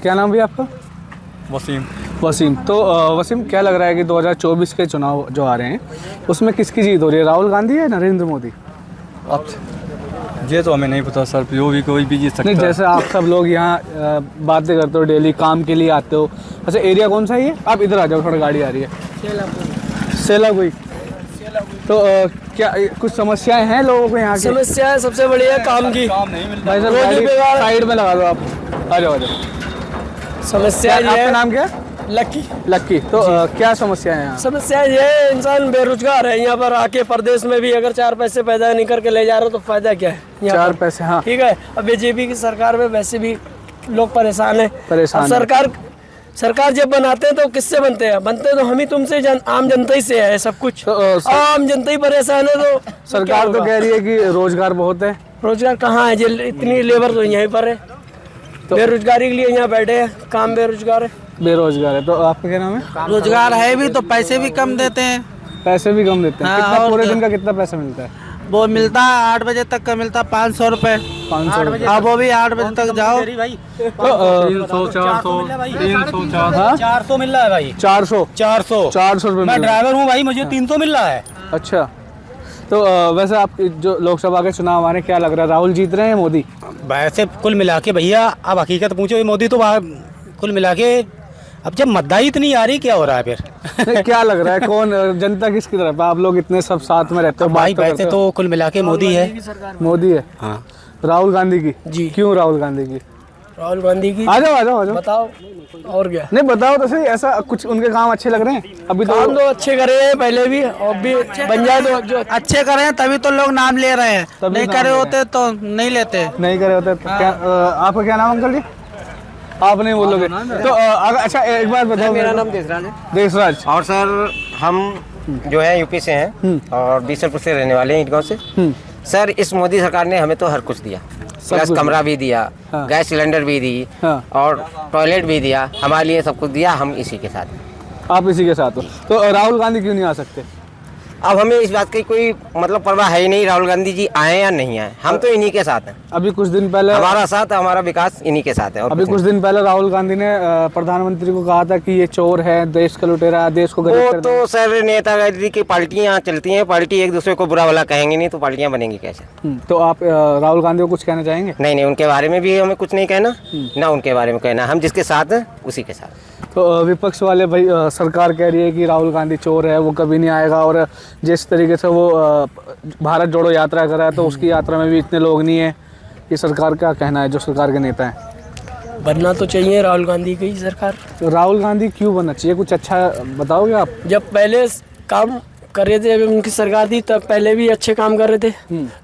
क्या नाम भी आपका? वसीम। वसीम। तो वसीम, क्या लग रहा है कि 2024 के चुनाव जो आ रहे हैं उसमें किसकी जीत हो रही है, राहुल गांधी या नरेंद्र मोदी? अब ये तो हमें नहीं पता सर, जो भी कोई भी जीत सकता नहीं, है। जैसे आप सब लोग यहाँ बातें करते हो, डेली काम के लिए आते हो। अच्छा, एरिया कौन सा है ये? आप इधर आ जाओ, थोड़ा गाड़ी आ रही है। सेलापुरी। तो क्या कुछ समस्याएं हैं लोगों को यहाँ की? समस्या सबसे बड़ी है काम की। काम नहीं मिलता। भाई साहब, गाड़ी साइड में लगा दो आप। आ जाओ आ जाओ। समस्या ये आपका है। नाम क्या है? लक्की। लक्की। तो क्या समस्या है यहाँ? समस्या ये है, इंसान बेरोजगार है। यहाँ पर आके परदेश में भी अगर 4 पैसे पैदा नहीं करके ले जा रहे हो तो फायदा क्या है? 4 पैसे, हाँ ठीक है। अब बीजेपी की सरकार में वैसे भी लोग परेशान है। परेशान अब सरकार जब बनाते हैं तो किससे बनते हैं? बनते तो हम ही तुमसे आम जनता ही से है सब कुछ। तो आम जनता ही परेशान है तो सरकार तो कह रही है कि रोजगार बहुत है। रोजगार कहाँ है? इतनी लेबर तो यहीं पर है। तो बेरोजगारी के लिए यहाँ बैठे हैं, काम बेरोजगार है। बेरोजगार है। तो आपका क्या नाम है? रोजगार है भी तो पैसे भी कम देते हैं। पैसे भी कम देते हैं। हाँ, कितना और पूरे क्या? दिन का कितना पैसा मिलता है? वो मिलता है 8 बजे तक का मिलता है 500 रुपये। 500 रुपये। अब वो भी 8 बजे तक जाओ। 300 400 300 400 मिल रहा है भाई। 400 रुपये मैं मिल रहा है। ड्राइवर हूँ भाई, मुझे 300 मिल रहा है। अच्छा, तो वैसे आप जो लोकसभा के चुनाव आ रहे हैं, क्या लग रहा है, राहुल जीत रहे हैं मोदी? वैसे कुल मिला के भैया, अब हकीकत पूछो, ये मोदी तो कुल मिला के अब जब मतदाई इतनी आ रही, क्या हो रहा है फिर? नहीं, क्या लग रहा है, कौन जनता किसकी तरफ है? आप लोग इतने सब साथ में रहते हो, भाई बात तो वैसे करते तो कुल मिला के मोदी है। हो। मोदी है। हाँ। राहुल गांधी की? जी। क्यों राहुल गांधी की? राहुल गांधी की। आ जाओ आ जाओ आ जाओ। बताओ और क्या? नहीं, बताओ तो सही। ऐसा कुछ उनके काम अच्छे लग रहे हैं? अभी काम तो अच्छे करे हैं पहले भी, और भी बन जाए तो जो अच्छे करे हैं तभी तो लोग नाम ले रहे हैं। तभी नहीं नाम करे ले होते तो नहीं लेते। नहीं करे होते तो क्या? आपका क्या नाम अंकल जी? आप नहीं बोलोगे तो अच्छा एक बात बताओ। मेरा नाम देशराज है। देशराज। और सर हम जो है यूपी से हैं और बीसलपुर से रहने वाले हैं, ईदगांव से। सर इस मोदी सरकार ने हमें तो हर कुछ दिया, प्लस कमरा भी दिया, हाँ। गैस सिलेंडर भी दी, हाँ। और टॉयलेट भी दिया, हमारे लिए सब कुछ दिया। हम इसी के साथ हैं। आप इसी के साथ हो। तो राहुल गांधी क्यों नहीं आ सकते? अब हमें इस बात की कोई मतलब परवाह है ही नहीं, राहुल गांधी जी आए या नहीं आए, हम तो इन्हीं के साथ हैं। अभी कुछ दिन पहले हमारा साथ, हमारा विकास इन्हीं के साथ है। और अभी कुछ दिन पहले राहुल गांधी ने प्रधानमंत्री को कहा था कि ये चोर है, देश का लुटेरा, देश को गरीब वो कर तो सर नेतागिरी की पार्टियां चलती हैं, पार्टी एक दूसरे को बुरा भला कहेंगे नहीं तो पार्टियां बनेंगी कैसे? तो आप राहुल गांधी को कुछ कहना चाहेंगे? नहीं नहीं, उनके बारे में भी हमें कुछ नहीं कहना, ना उनके बारे में कहना। हम जिसके साथ हैं उसी के साथ। तो विपक्ष वाले भाई, सरकार कह रही है कि राहुल गांधी चोर है, वो कभी नहीं आएगा, और जिस तरीके से वो भारत जोड़ो यात्रा कर रहा है तो उसकी यात्रा में भी इतने लोग नहीं है। ये सरकार का कहना है, जो सरकार के नेता हैं। बनना तो चाहिए राहुल गांधी की सरकार। तो राहुल गांधी क्यों बनना चाहिए, कुछ अच्छा बताओगे आप? जब पहले काम कर रहे थे, जब उनकी सरकार थी तब पहले भी अच्छे काम कर रहे थे,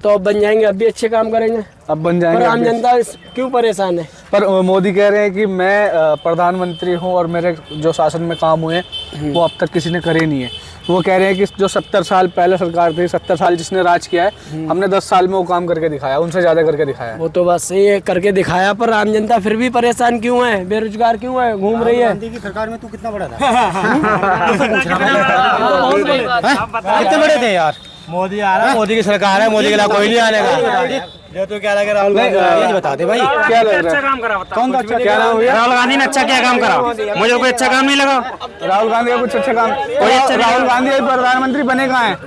तो अब बन जाएंगे, अब भी अच्छे काम करेंगे। अब बन पर जाएंगे। आम जनता क्यों परेशान है? पर मोदी कह रहे हैं कि मैं प्रधानमंत्री हूं और मेरे जो शासन में काम हुए वो अब तक किसी ने करे नहीं है। वो कह रहे हैं कि जो 70 साल पहले सरकार थी, 70 साल जिसने राज किया है, हमने 10 साल में वो काम करके दिखाया, उनसे ज़्यादा करके दिखाया। वो तो बस ये करके दिखाया, पर आम जनता फिर भी परेशान क्यों है, बेरोजगार क्यों है, घूम रही है। गांधी की सरकार में तू कितना बड़ा था? कितने बड़े थे यार? मोदी आ रहा है, मोदी की सरकार है, मोदी के अलावा कोई नहीं आने का। ये तो क्या लगे राहुल गांधी? ये बता दे भाई, क्या लग रहा है? कौन सा अच्छा? क्या नाम हुआ? राहुल गांधी ने अच्छा क्या काम करा? मुझे कोई अच्छा काम नहीं लगा। राहुल गांधी का कुछ अच्छा काम? कोई अच्छा? राहुल गांधी अभी प्रधानमंत्री बने कहाँ हैं?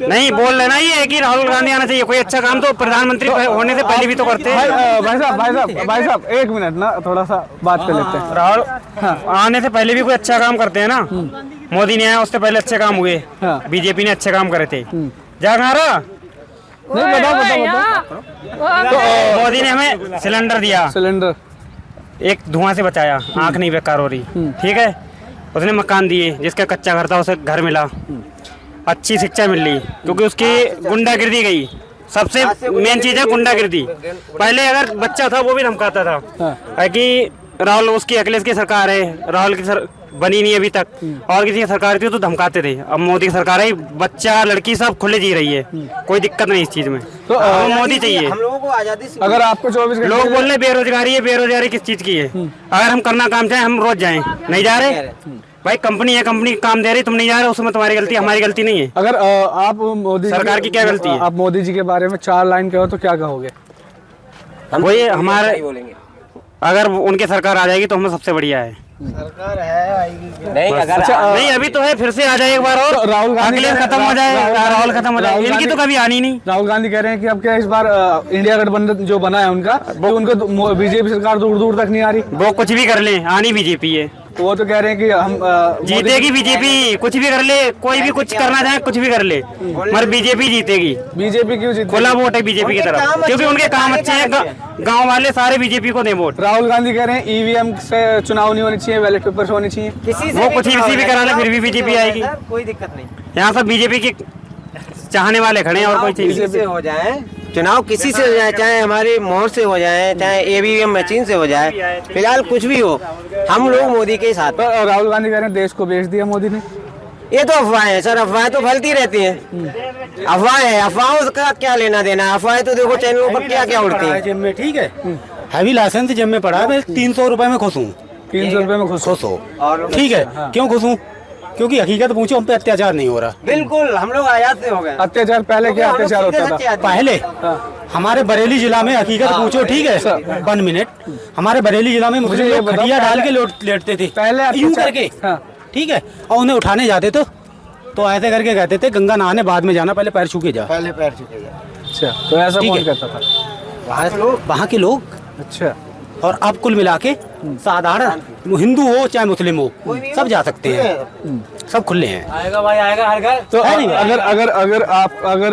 नहीं बोल लेना ये है कि राहुल गांधी आना चाहिए। कोई अच्छा काम तो प्रधानमंत्री होने से पहले भी तो करते हैं। भाई साहब एक मिनट ना, थोड़ा सा बात कर लेते हैं। राहुल आने से पहले भी कोई अच्छा काम करते हैं ना। मोदी ने आया उससे पहले अच्छे काम हुए, बीजेपी ने अच्छे काम करे थे। जा रहा नहीं, बताओ। तो मोदी ने हमें सिलेंडर दिया, सिलेंडर एक धुआं से बचाया, आंख नहीं बेकार हो रही। ठीक है, उसने मकान दिए, जिसका कच्चा घर था उसे घर मिला, अच्छी शिक्षा मिल रही, क्योंकि उसकी गुंडागिर्दी गई। सबसे मेन चीज है गुंडागिर्दी। पहले अगर बच्चा था वो भी धमकाता था कि राहुल उसकी अखिलेश की सरकार है, राहुल की बनी नहीं अभी तक, और किसी की सरकार थी तो धमकाते थे। अब मोदी की सरकार है, बच्चा लड़की सब खुले जी रही है, कोई दिक्कत नहीं इस चीज में। तो मोदी चाहिए। हम लोगों को आजादी से अगर आपको 24 घंटे लोग बोल रहे बेरोजगारी है, बेरोजगारी किस चीज की है? अगर हम करना काम चाहें हम रोज जाएं, नहीं जा रहे भाई। कंपनी है, कंपनी काम दे रही, तुम नहीं जा रहे, उसमें तुम्हारी गलती, हमारी गलती नहीं है। अगर आप मोदी सरकार की क्या गलती है? आप मोदी जी के बारे में 4 लाइन कहो तो क्या कहोगे? वही हमारे बोलेंगे। अगर उनकी सरकार आ जाएगी तो हमें सबसे बढ़िया है। नहीं अगर नहीं अभी तो है, फिर से आ जाए एक बार और, तो राहुल गांधी अखिलेश खत्म हो जाए, राहुल खत्म हो जाए, इनकी तो कभी आनी नहीं। राहुल गांधी कह रहे हैं कि अब क्या इस बार इंडिया गठबंधन जो बना है उनका, वो उनको बीजेपी सरकार दूर दूर तक नहीं आ रही। वो कुछ भी कर ले, आनी बीजेपी है। तो वो तो कह रहे हैं कि हम जीतेगी बीजेपी, कुछ भी कर ले, कोई भी कुछ करना चाहे कुछ भी कर ले, मगर बीजेपी जीतेगी। बीजेपी क्यों जीती? खुला वोट है बीजेपी की तरफ, क्योंकि उनके काम अच्छे हैं। गांव वाले सारे बीजेपी को दें वोट। राहुल गांधी कह रहे हैं ईवीएम से चुनाव नहीं होनी चाहिए, बैलेट पेपर से होनी चाहिए। वो कुछ भी करा ले, फिर भी बीजेपी आएगी। कोई दिक्कत नहीं, यहाँ सब बीजेपी के चाहने वाले खड़े हैं और कोई चीज किसी से हो जाए चुनाव, किसी से हो जाए, चाहे हमारी मोहर से हो जाए, चाहे ईवीएम मशीन से हो जाए, फिलहाल कुछ भी हो, हम लोग मोदी के साथ। तो राहुल गांधी कह रहे हैं देश को बेच दिया मोदी ने। ये तो अफवाहें हैं सर, अफवाहें तो फैलती रहती हैं। अफवाह है, अफवाहों का क्या लेना देना है? अफवाहें तो देखो चैनलों पर क्या क्या उड़ती है। जिम में ठीक है, हैवी लाइसेंस जिम में पड़ा है, मैं 300 रुपए में खुश हूँ। 300 रुपए में खुश खुश हो, ठीक है। क्यों खुश हूँ? क्योंकि हकीकत पूछो, हम पे अत्याचार नहीं हो रहा। बिल्कुल, हम लोग आजाद से हो गए। अत्याचार पहले क्या अत्याचार होता था? पहले हमारे बरेली जिला में हकीकत पूछो, ठीक है, 1 मिनट, हमारे बरेली जिला में मुझे ये बताओ, खटिया डाल के लेटते थे पहले यूं करके, ठीक है, और उन्हें उठाने जाते तो ऐसे करके कहते थे गंगा नहाने बाद में जाना, पहले पैर छू के जा। पहले पैर छूके जा। अच्छा, तो ऐसा ठीक कौन है। कहता था? वहाँ के लोग। अच्छा, और अब कुल मिला के साधारण हिंदू हो चाहे मुस्लिम हो, सब जा सकते हैं, सब खुले हैं। आएगा भाई, आएगा हर घर। तो अगर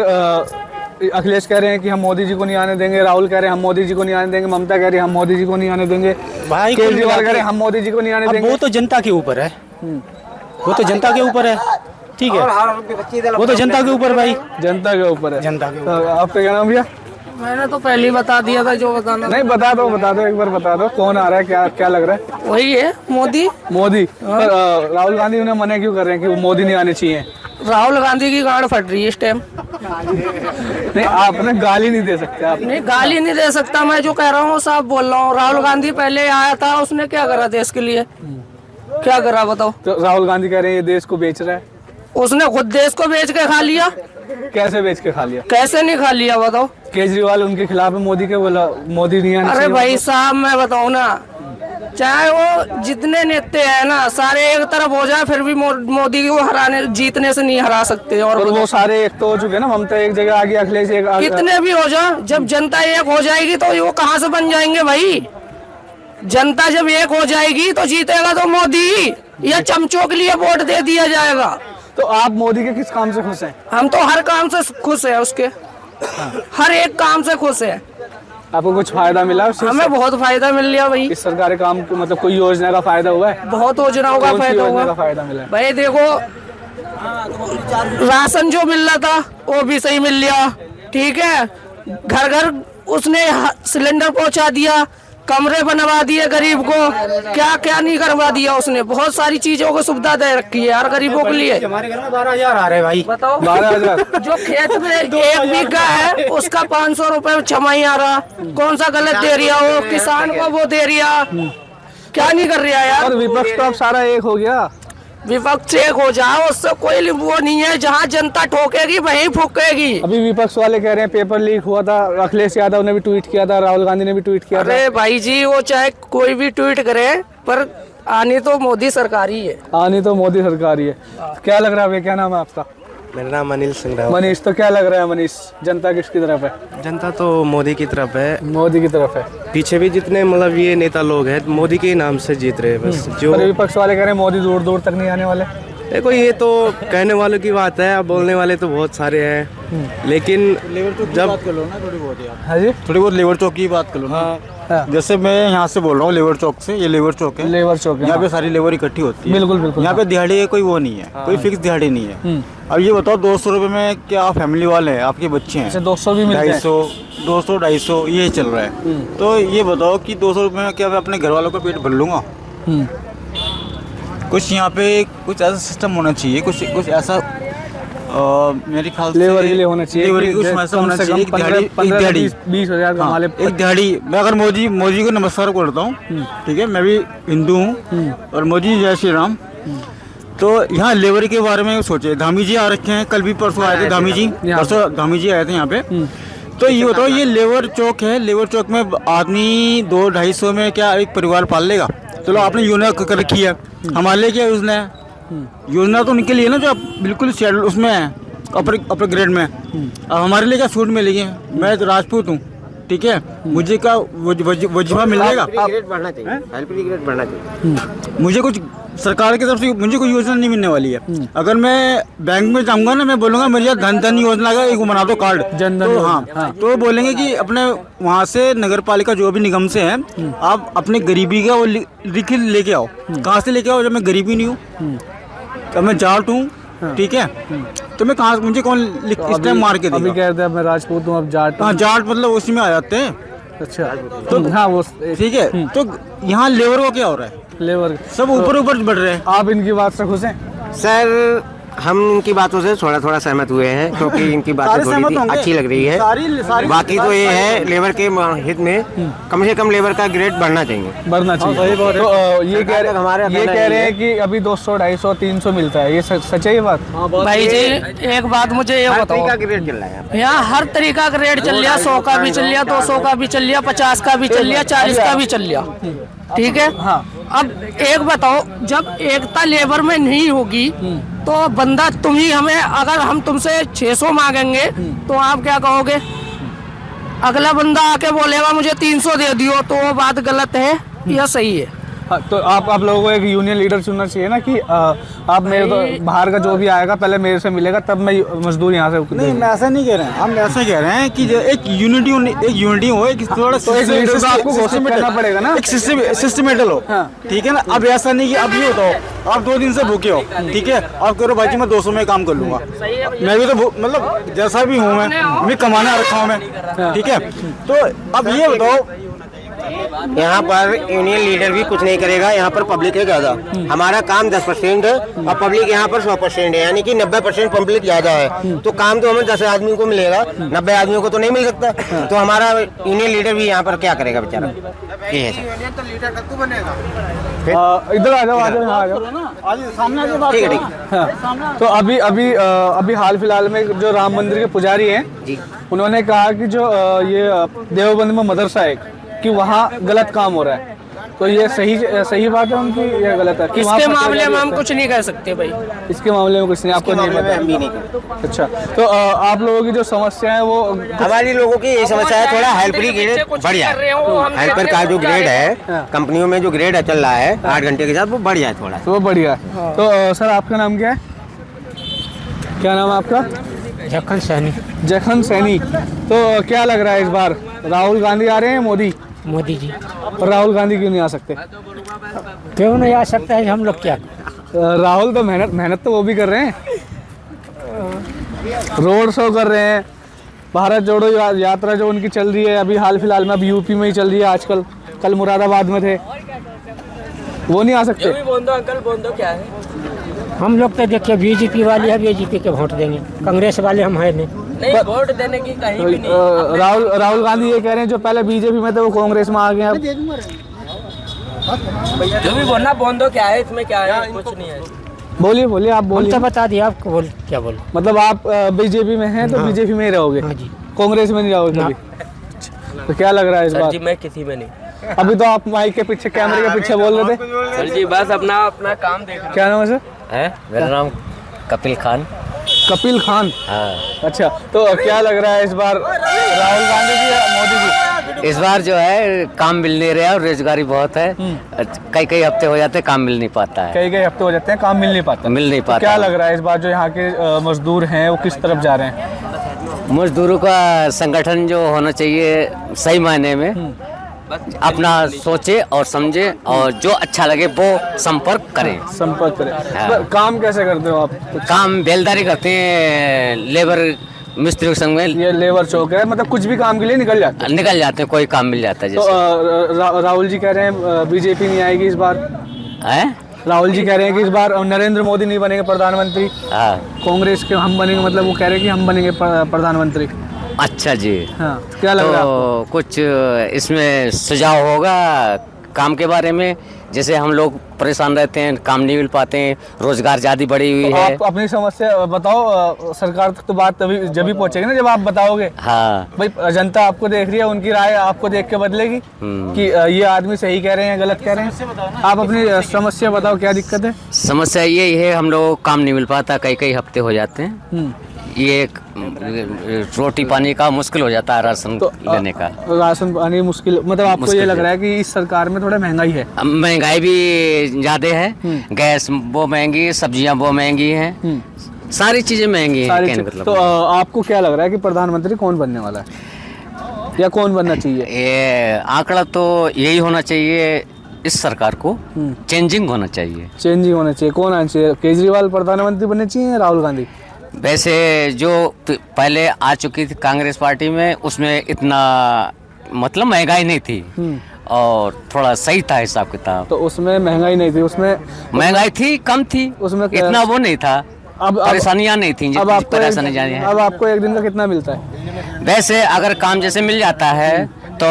अखिलेश कह रहे हैं कि हम मोदी जी को नहीं आने देंगे, राहुल कह रहे हैं हम मोदी जी को नहीं आने देंगे, ममता कह रही है हम मोदी जी को नहीं आने देंगे, भाई केजरीवाल कह रहे हैं हम मोदी जी को नहीं आने अब देंगे। वो तो जनता के ऊपर है, वो तो जनता के ऊपर है, ठीक है, वो तो जनता के ऊपर भाई, जनता के ऊपर है। जनता के तो आपका क्या नाम भैया? मैंने तो पहले ही बता दिया था जो बताना। नहीं बता दो एक बार बता दो, कौन आ रहा है, क्या क्या लग रहा है? वही है मोदी। मोदी। पर राहुल गांधी उन्हें मना क्यों कर रहे हैं कि वो मोदी नहीं आने चाहिए? राहुल गांधी की गांड फट रही है इस टाइम। नहीं, आपने गाली नहीं दे सकते आप। नहीं, गाली नहीं दे सकता, मैं जो कह रहा हूँ साफ बोल रहा हूँ। राहुल गांधी पहले आया था, उसने क्या करा देश के लिए? क्या करा बताओ? तो राहुल गांधी कह रहे हैं ये देश को बेच रहा है। उसने खुद देश को बेच के खा लिया। कैसे बेच के खा लिया? कैसे नहीं खा लिया बताओ? केजरीवाल उनके खिलाफ है, मोदी के बोला मोदी नहीं आने अरे चाहिए। भाई साहब, मैं बताऊँ ना, चाहे वो जितने नेता है ना सारे एक तरफ हो जाए, फिर भी मोदी को हराने जीतने से नहीं हरा सकते। और वो सारे एक तो हो चुके ना, ममता एक जगह आ गई, अखिलेश एक आ गया। कितने भी हो जाए, जब जनता एक हो जाएगी तो वो कहाँ से बन जाएंगे भाई? जनता जब एक हो जाएगी तो जीतेगा तो मोदी, या चमचों के लिए वोट दे दिया जाएगा। तो आप मोदी के किस काम से खुश हैं? हम तो हर काम से खुश है, उसके हर एक काम से खुश है। आपको कुछ फायदा मिला उससे? हमें बहुत फायदा मिल लिया भाई। इस सरकारी काम को मतलब कोई योजना का फायदा हुआ है? बहुत योजनाओं का कौन सी फायदा योजना हुआ का फायदा मिला है? भाई। देखो, राशन जो मिल रहा था वो भी सही मिल लिया, ठीक है। घर घर उसने सिलेंडर पहुंचा दिया, कमरे बनवा दिए गरीब को, क्या क्या नहीं करवा दिया उसने। बहुत सारी चीजों को सुविधा दे रखी है यार गरीबों के लिए। हमारे घर में 12,000 आ रहे हैं भाई। बताओ, 12,000। जो खेत में 1 बीघा है उसका 500 रुपए छमाही आ रहा। कौन सा गलत दे रिया हो? किसान को वो दे रिया, क्या नहीं कर रहा यार? और विपक्ष तो अब सारा एक हो गया। विपक्ष एक हो जाओ, उससे कोई वो नहीं है। जहाँ जनता ठोकेगी वहीं फूकेगी। अभी विपक्ष वाले कह रहे हैं पेपर लीक हुआ था, अखिलेश यादव ने भी ट्वीट किया था, राहुल गांधी ने भी ट्वीट किया था। अरे भाई जी, वो चाहे कोई भी ट्वीट करे, पर आनी तो मोदी सरकार ही है। आनी तो मोदी सरकार ही है। क्या लग रहा है? क्या नाम है आपका? मेरा नाम अनिल सिंह राव। मनीष। तो क्या लग रहा है मनीष, जनता किसकी तरफ है? जनता तो मोदी की तरफ है, मोदी की तरफ है। पीछे भी जितने मतलब ये नेता लोग हैं मोदी के ही नाम से जीत रहे हैं बस। जो पर विपक्ष वाले कह रहे हैं मोदी दूर दूर तक नहीं आने वाले। देखो, ये तो कहने वालों की बात है, अब बोलने वाले तो बहुत सारे हैं, लेकिन जब हाँ जी, थोड़ी बहुत लेबर चौक की बात कर लो ना। हाँ। जैसे मैं यहाँ से बोल रहा हूँ लेबर चौक से, ये लेबर चौक है, लेबर चौक है। यहाँ पे सारी लेबर इकट्ठी होती है। बिल्कुल बिल्कुल। यहाँ पे दिहाड़ी कोई वो नहीं है, कोई फिक्स दिहाड़ी नहीं है। अब ये बताओ 200 रुपये में क्या आप फैमिली वाले हैं, आपके बच्चे हैं, 200 भी मिलते हैं। 250, 200, 250 ये चल रहा है। तो ये बताओ कि 200 रुपये में क्या मैं अपने घर वालों का पेट भर लूँगा? कुछ यहाँ पे कुछ ऐसा सिस्टम होना चाहिए, कुछ ऐसा मेरे ख्याल से लेबर के लिए होना चाहिए। लेबर की कुछ ऐसा होना चाहिए। 15-20 कमा ले। एक दिहाड़ी, मैं अगर मोदी को नमस्कार करता हूँ, ठीक है, मैं भी हिंदू हूँ, और मोदी जय श्री राम। तो यहाँ लेबर के बारे में सोचे, धामी जी आ रखे हैं, कल भी परसों आए थे धामी जी, परसों धामी जी आए थे यहाँ पे। तो ये बताओ, ये लेबर चौक है, लेबर चौक में आदमी 200-250 में क्या एक परिवार पाल लेगा? चलो आपने योजना कर रखी है, हमारे लिए क्या योजना है? योजना तो उनके लिए ना जो बिल्कुल शेड्यूल उसमें है, अपर ग्रेड में। अब हमारे लिए क्या छूट मिलेगी? मैं तो राजपूत हूँ, ठीक है, मुझे क्या वजीफा मिल जाएगा? ग्रेड बढ़ना चाहिए, हेल्परी ग्रेड बढ़ना चाहिए। मुझे कुछ सरकार की तरफ से मुझे कोई योजना नहीं मिलने वाली है। अगर मैं बैंक में जाऊंगा ना, मैं बोलूंगा मेरे यहाँ धन योजना का एक बना दो कार्ड, जन धन तो योजना। हाँ, तो बोलेंगे कि अपने वहाँ से नगर पालिका जो भी निगम से है, आप अपने गरीबी का वो लिख लेके आओ। कहाँ से लेके आओ जब मैं गरीबी नहीं हूँ, तब मैं जाट हूँ, ठीक है, तो मैं कहाँ, मुझे कौन इस टाइम मार के अभी देगा? कहते हैं मैं राजपूत हूँ, अब जाट हूँ। हाँ, जाट मतलब उसी में आ जाते हैं। अच्छा, तो हाँ वो ठीक है, तो यहाँ लेबर को क्या हो रहा है? लेबर सब ऊपर ऊपर बढ़ रहे हैं। आप इनकी बात से खुश हैं? सर हम इनकी बातों से थोड़ा थोड़ा सहमत हुए हैं, क्योंकि इनकी बातें सारे थोड़ी सहमत सी होंगे। अच्छी लग रही है। सारी बाकी तो ये है लेबर के हित में कम से कम लेबर का ग्रेड बढ़ना चाहिए। बढ़ना चाहिए। तो ये कह रहे हैं कि अभी 200, 250, 300 मिलता है, ये सच है ये बात? भाई जी एक बात मुझे ये हर बताओ, तरीका ग्रेड चल रहा है यहाँ पे। यहाँ हर तरीका का रेट चल लिया, 100 का भी चल लिया, 200 का भी चल लिया, 50 का भी चल लिया, 40 का भी चल लिया, ठीक है। हाँ। अब एक बताओ, जब एकता लेबर में नहीं होगी तो बंदा तुम ही हमें, अगर हम तुमसे 600 मांगेंगे तो आप क्या कहोगे? अगला बंदा आके बोलेगा मुझे 300 दे दियो, तो वो बात गलत है या सही है? हाँ, तो आप लोगों को एक यूनियन लीडर चुनना चाहिए ना कि आप मेरे तो बाहर का जो भी आएगा पहले मेरे से मिलेगा, तब मैं मजदूर यहाँ से नहीं, मैं ऐसा नहीं कह रहे हैं, हम ऐसा कह रहे हैं कि एक यूनिटी हो, एक थोड़ा तो एक लीडर को आपको घोषित करना पड़ेगा ना, एक सिस्टमेटल हो। हाँ। ठीक है ना। अब ऐसा नहीं कि अब ये बताओ, आप 2 दिन से भूखे हो, ठीक है, आप कह रहे हो भाई जी मैं 200 में काम कर लूंगा, मैं भी तो मतलब जैसा भी हूँ मैं कमाना रखा हूँ मैं, ठीक है। तो अब ये बताओ, यहाँ पर यूनियन लीडर भी कुछ नहीं करेगा, यहाँ पर पब्लिक है ज्यादा। हमारा काम 10% है और पब्लिक यहाँ पर 100% है, यानी कि 90% पब्लिक ज्यादा है। तो काम तो हमें 10 आदमी को मिलेगा, 90 आदमियों को तो नहीं मिल सकता। तो हमारा यूनियन लीडर भी यहाँ पर क्या करेगा बेचारा, ये है सर। इधर आ जाओ, आ जाओ, यहाँ आ जाओ, सामने आके बात ठीक है, करो। ठीक है। हाँ। तो अभी हाल फिलहाल में जो राम मंदिर के पुजारी हैं, उन्होंने कहा कि जो ये देवबंद में मदरसा है कि वहाँ गलत काम हो रहा है, तो ये सही बात है उनकी या गलत है? कि इसके मामले में हम कुछ नहीं कह सकते भाई, इसके मामले में कुछ नहीं, आपको नहीं पता? हम भी नहीं करते। अच्छा, तो आप लोगों की जो समस्या है वो हमारी लोगों की ये समस्या है, थोड़ा हेल्परी ग्रेड बढ़िया है। हेल्पर का जो ग्रेड है कंपनियों में जो ग्रेड चल रहा है 8 घंटे के साथ, वो बढ़िया है थोड़ा। तो बढ़िया है। तो सर आपका नाम क्या है? क्या नाम है आपका? जखन सैनी। जखन सैनी। तो क्या लग रहा है इस बार राहुल गांधी आ रहे हैं, मोदी जी और राहुल गांधी क्यों नहीं आ सकते? क्यों नहीं आ सकता है, हम लोग क्या? राहुल तो मेहनत तो वो भी कर रहे हैं, रोड शो कर रहे हैं, भारत जोड़ो यात्रा जो उनकी चल रही है अभी हाल फिलहाल में, अब यूपी में ही चल रही है आजकल, कल मुरादाबाद में थे, वो नहीं आ सकते? हम लोग तो देखिए बीजेपी वाले हैं, बीजेपी के वोट देंगे, कांग्रेस वाले हम है नहीं वोट देने की कहीं भी नहीं। राहुल गांधी ये कह रहे हैं जो पहले बीजेपी में थे वो कांग्रेस में आ गए अब। जो भी बोलना बोंदो क्या है, इसमें क्या है, कुछ नहीं है। बोलिए आप बोलिए। तो बता दिया आपको, बोल क्या बोल। मतलब आप बीजेपी में हैं तो बीजेपी में ही रहोगे? हाँ जी। कांग्रेस में नहीं रहोगे कभी? तो क्या लग रहा है इस बार? जी मैं किसी में नहीं। अभी तो आप माइक के पीछे, कैमरे के पीछे बोल रहे थे। सर जी बस अपना काम देखना क्या नाम है सर? है मेरा नाम कपिल खान। कपिल खान। हाँ। अच्छा, तो क्या लग रहा है इस बार राहुल गांधी जी या मोदी जी? इस बार जो है काम मिल नहीं रहा और रोजगारी बहुत है, कई हफ्ते हो जाते हैं काम मिल नहीं पाता है, कई हफ्ते हो जाते हैं काम मिल नहीं पाता। तो क्या लग रहा है इस बार जो यहाँ के मजदूर हैं वो किस तरफ जा रहे हैं? मजदूरों का संगठन जो होना चाहिए सही मायने में अपना सोचे और समझे और जो अच्छा लगे वो संपर्क करें। संपर्क करें। हाँ। तो काम कैसे करते हो आप? काम बेलदारी करते हैं, लेबर मिस्त्री के संग में ये लेबर चौक है, मतलब कुछ भी काम के लिए निकल जाते हैं, कोई काम मिल जाता है। तो जैसे राहुल जी कह रहे हैं बीजेपी नहीं आएगी इस बार है, राहुल जी कह रहे हैं कि इस बार नरेंद्र मोदी नहीं बनेंगे प्रधानमंत्री, हाँ कांग्रेस के हम बनेंगे, मतलब वो कह रहे हैं कि हम बनेंगे प्रधानमंत्री। अच्छा जी। हाँ, क्या लग रहा है आपको? तो कुछ इसमें सुझाव होगा काम के बारे में, जैसे हम लोग परेशान रहते हैं, काम नहीं मिल पाते हैं, रोजगार ज़्यादा बढ़ी हुई तो है। आप अपनी समस्या बताओ, सरकार तक तो बात तभी जब भी पहुंचेगी ना जब आप बताओगे। हाँ, भाई जनता आपको देख रही है, उनकी राय आपको देख के बदलेगी कि ये आदमी सही कह रहे हैं गलत कह रहे हैं। आप अपनी समस्या बताओ, क्या दिक्कत है? समस्या यही है, हम लोग को काम नहीं मिल पाता, कई कई हफ्ते हो जाते हैं। ये रोटी पानी का मुश्किल हो जाता है, राशन लेने का। राशन पानी मुश्किल, मतलब आपको ये लग रहा है कि इस सरकार में थोड़ा महंगाई है? महंगाई भी ज़्यादा है, गैस वो महंगी, सब्जियां वो महंगी हैं, सारी चीज़ें महंगी हैं, कहने का मतलब। तो आपको क्या लग रहा है कि प्रधानमंत्री कौन बनने वाला है या कौन बनना चाहिए? ये आंकड़ा तो यही होना चाहिए, इस सरकार को चेंजिंग होना चाहिए। चेंजिंग होना चाहिए। कौन आना चाहिए? केजरीवाल प्रधानमंत्री बनने चाहिए या राहुल गांधी? वैसे जो पहले आ चुकी थी कांग्रेस पार्टी में, उसमें इतना मतलब महंगाई नहीं थी और थोड़ा सही था हिसाब किताब। तो उसमें महंगाई नहीं थी, उसमें महंगाई थी, कम थी, उसमें इतना वो नहीं था, अब परेशानियां नहीं थी। अब आपको परेशानी जानी है। अब आपको एक दिन का कितना मिलता है? वैसे अगर काम जैसे मिल जाता है तो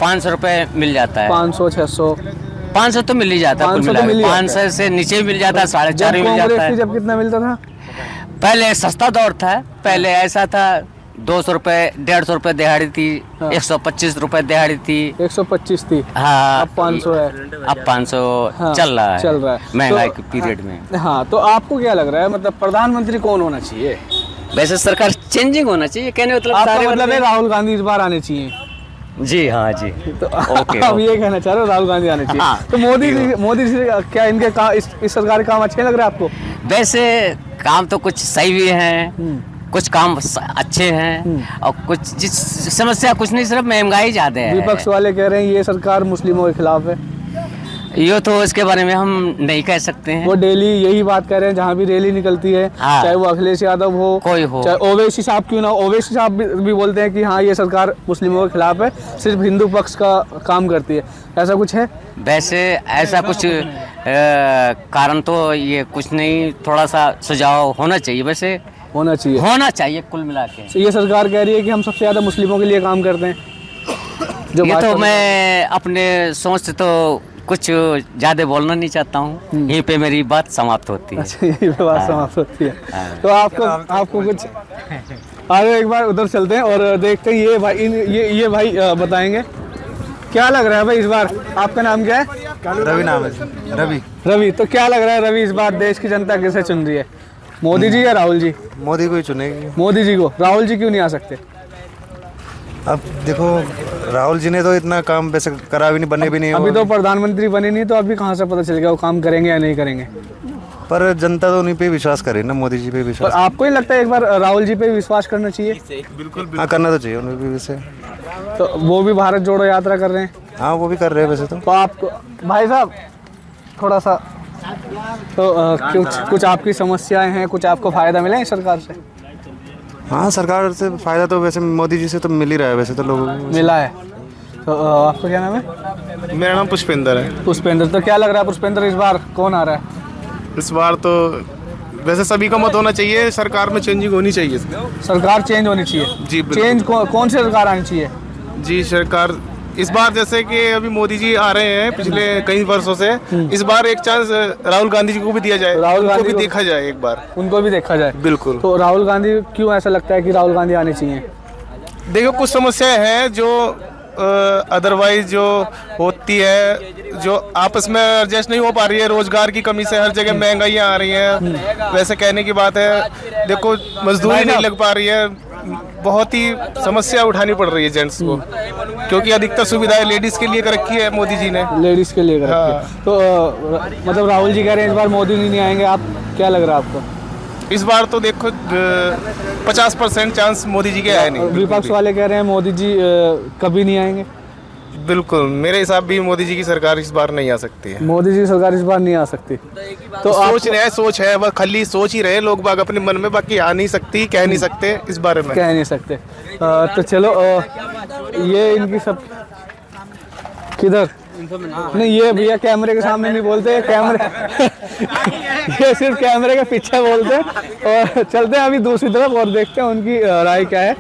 500 रुपये मिल जाता है। 500 600 500 तो मिल ही जाता है, 500 से नीचे भी मिल जाता है, 450 भी मिल जाता है। जब कितना मिलता था? पहले सस्ता दौर था, पहले ऐसा था 200 रुपये 150 रुपये दिहाड़ी थी, 125 रुपये दिहाड़ी थी, 125 थी। हाँ, अब 500 है। अब 500 हाँ, चल रहा है महंगाई तो, के पीरियड में। हाँ, तो आपको क्या लग रहा है, मतलब प्रधानमंत्री कौन होना चाहिए? वैसे सरकार चेंजिंग होना चाहिए, कहने मतलब आपका सारे मतलब है राहुल गांधी इस बार आने चाहिए? जी हाँ जी। तो ओके, आप ये कहना चाह रहे हो राहुल गांधी आने चाहिए? हाँ, तो मोदी जी क्या इनके इस सरकार के काम अच्छे लग रहे हैं आपको? वैसे काम तो कुछ सही भी हैं, कुछ काम अच्छे हैं और कुछ जिस समस्या कुछ नहीं, सिर्फ महंगाई ज़्यादा है। विपक्ष वाले कह रहे हैं ये सरकार मुस्लिमों के खिलाफ है। ये तो इसके बारे में हम नहीं कह सकते हैं। वो डेली यही बात कर रहे हैं, जहाँ भी रैली निकलती है, हाँ, चाहे वो अखिलेश यादव हो, कोई हो, चाहे ओवैसी साहब क्यों ना हो, ओवैसी साहब भी बोलते हैं कि हाँ ये सरकार मुस्लिमों के खिलाफ है, सिर्फ हिंदू पक्ष का काम करती है। ऐसा कुछ है? वैसे ऐसा कुछ कारण तो ये कुछ नहीं, थोड़ा सा सुझाव होना चाहिए, वैसे होना चाहिए कुल मिला के। ये सरकार कह रही है कि हम सबसे ज़्यादा मुस्लिमों के लिए काम करते हैं। ये तो मैं अपने सोच से तो कुछ ज़्यादा बोलना नहीं चाहता हूँ, यहीं पे मेरी बात समाप्त होती है। अच्छा, यही पे बात समाप्त होती है। तो आपको कुछ आगे एक बार उधर चलते हैं और देखते हैं ये भाई बताएंगे क्या लग रहा है। भाई इस बार आपका नाम क्या है? रवि नाम है। रवि। तो क्या लग रहा है रवि, इस बार देश की जनता किसे चुन रही है, मोदी जी या राहुल जी? मोदी को ही चुनेगी। मोदी जी को। राहुल जी क्यों नहीं आ सकते? अब देखो, राहुल जी ने तो इतना काम वैसे करा भी नहीं, बने भी नहीं। अभी तो प्रधानमंत्री बने नहीं, तो अभी कहाँ से पता चलेगा वो काम करेंगे या नहीं करेंगे? पर जनता तो उन्हीं पे विश्वास करे ना, मोदी जी पे पर विश्वास। आपको ही लगता है एक बार राहुल जी पे विश्वास करना चाहिए? बिल्कुल हाँ, करना तो चाहिए उन्हें भी वैसे। तो वो भी भारत जोड़ो यात्रा कर रहे हैं। हाँ, वो भी कर रहे हैं वैसे तो आपको भाई साहब थोड़ा सा तो कुछ आपकी समस्याएं हैं, कुछ आपको फायदा मिला है इस सरकार से? हाँ, सरकार से फायदा तो वैसे मोदी जी से तो मिल ही रहा है वैसे तो लोगों को। मिला है। तो आपका क्या नाम है? मेरा नाम पुष्पेंद्र है। पुष्पेंद्र। तो क्या लग रहा है पुष्पेंद्र, इस बार कौन आ रहा है? इस बार तो वैसे सभी का मत होना चाहिए, सरकार में चेंजिंग होनी चाहिए। सरकार चेंज होनी चाहिए जी, चेंज कौन सी सरकार आनी चाहिए? जी, सरकार इस बार जैसे कि अभी मोदी जी आ रहे हैं पिछले कई वर्षों से, इस बार एक चांस राहुल गांधी जी को भी दिया जाए, राहुल गांधी को भी देखा जाए एक बार, उनको भी देखा जाए। बिल्कुल। तो राहुल गांधी क्यों ऐसा लगता है कि राहुल गांधी आने चाहिए? देखो, कुछ समस्याएं हैं जो अदरवाइज जो होती है, जो आपस में एडजस्ट नहीं हो पा रही है, रोजगार की कमी से हर जगह महंगाइयाँ आ रही हैं। वैसे कहने की बात है, देखो मजदूरी नहीं लग पा रही है, बहुत ही समस्या उठानी पड़ रही है जेंट्स को, क्योंकि अधिकतर सुविधाएं लेडीज के लिए कर रखी है मोदी जी ने। लेडीज के लिए कर रखी है। तो मतलब राहुल जी कह रहे हैं इस बार मोदी नहीं आएंगे, आप क्या लग रहा है आपको? इस बार तो देखो 50% चांस मोदी जी के आए नहीं। विपक्ष वाले कह रहे हैं मोदी जी कभी नहीं आएंगे। बिल्कुल, मेरे हिसाब भी मोदी जी की सरकार इस बार नहीं आ सकती है। मोदी जी की सरकार इस बार नहीं आ सकती। तो सोच है वह खाली सोच ही रहे लोग बाग अपने मन में, बाकी आ नहीं सकती, कह नहीं सकते इस बारे में, कह नहीं सकते। तो चलो ये इनकी सब किधर नहीं, ये भैया कैमरे के सामने नहीं बोलते, कैमरे ये सिर्फ कैमरे के पीछे बोलते हैं। और चलते हैं अभी दूसरी तरफ और देखते हैं उनकी राय क्या है।